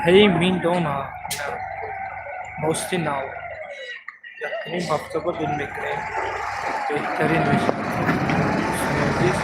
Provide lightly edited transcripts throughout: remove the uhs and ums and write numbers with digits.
Hey, Mindona, mostly now. Yakın haftada dönmekle behterin ve sanırız.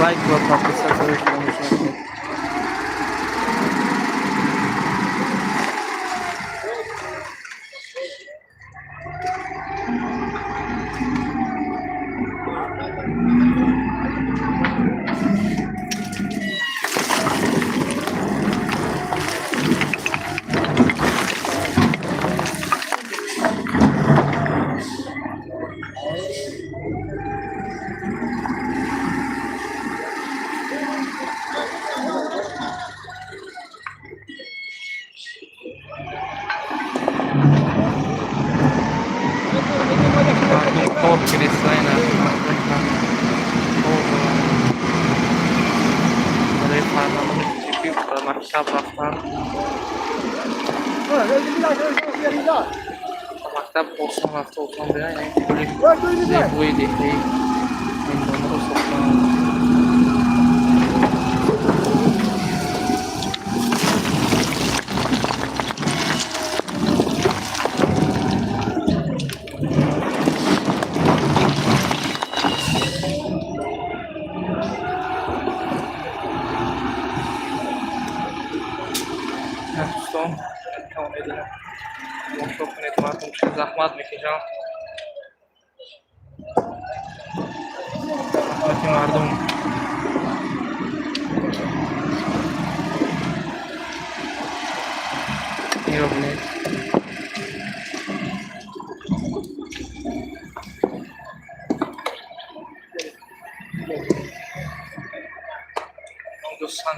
Like what Professor Corp Cristina dari mana menuju ke maktab Rahman maktab kosong atau dia yang boleh dibuat di nomor sokong دوستان امید موفق خدمتتون چه زحمت میکشم خدمت مردم این رو بینید دوستان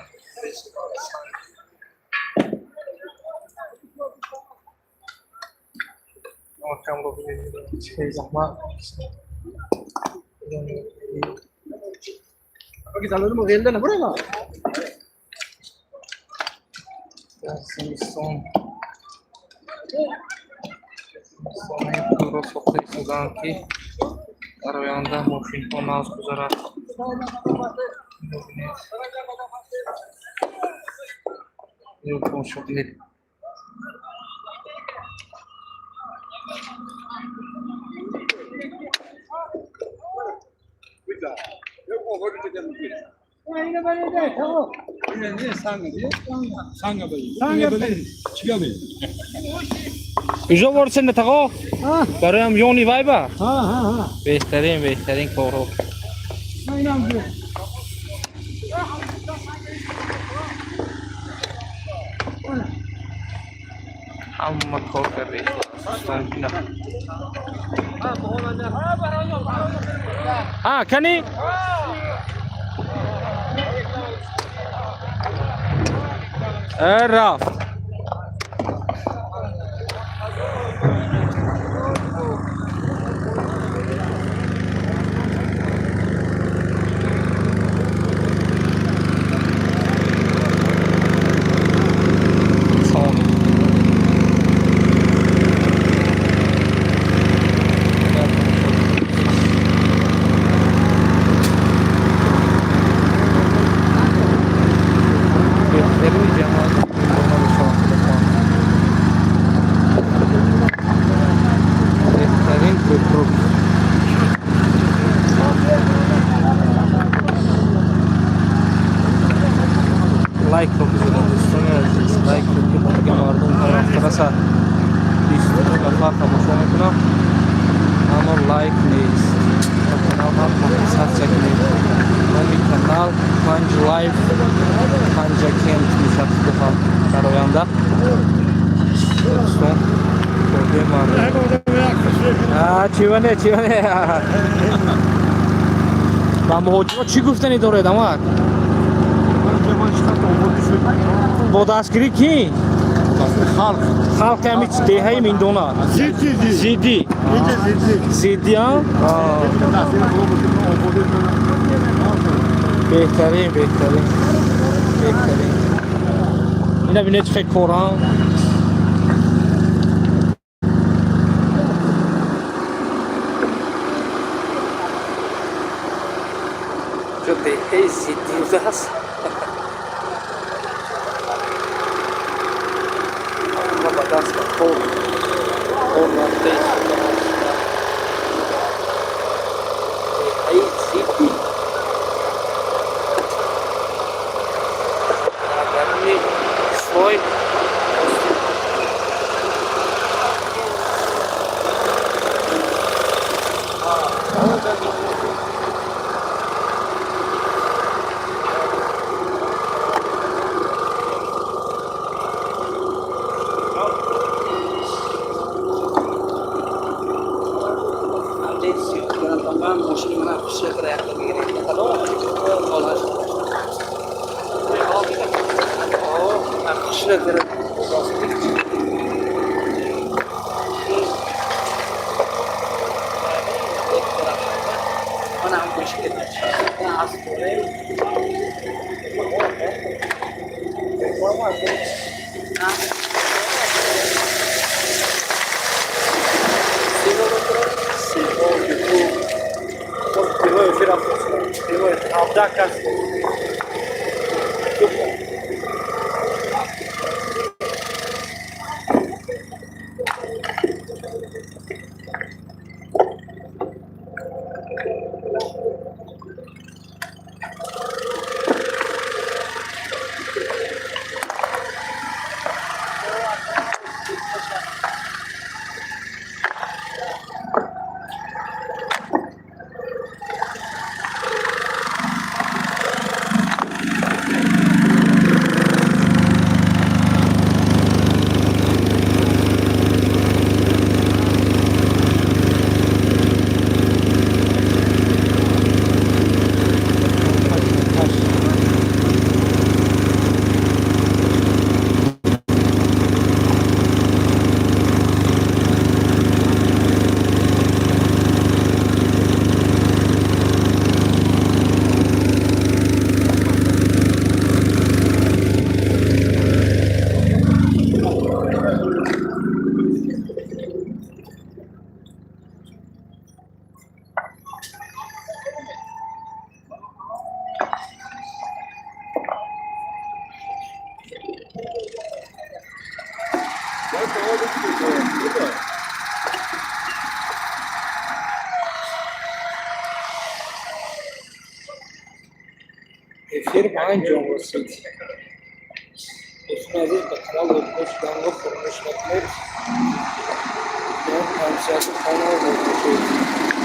Macam lo begini, saya sama. Bagi calon mau gila, boleh nggak? Samsung yang terus waktu sudah ki, kalau yang dah mau film mouse guzarat. Ini pun shoplit. Uzo borsen de tago. Karam yoni vaiba. Behterin koro. Amma kor kar rahi है हाँ कनी Ralph like لایک کنید که مردم هر وقت رسا 20 نفر تماشا میکنم اما لایک نیست کانال هم مختصر کنید نامی کانال 5 لایف 5 کент میشد در آینده دوستان خورده من چیونه و مهاجرت چی گفتنی داره داماد با دستگیری کی؟ خلق همی دیهی میندونه زیدی زیدی ها؟ بهترین اینا بینه چه کوران جو دیهی زیدی هست دست خود رفته ای زیدی گرمی سوی ماشین من پیش راه میگیریم خلاص اخشر گرفت من هم مشکل efir انجام رسید دوستان عزیز به کانال گوش دانلود فرمایش نکنید همسایه کانال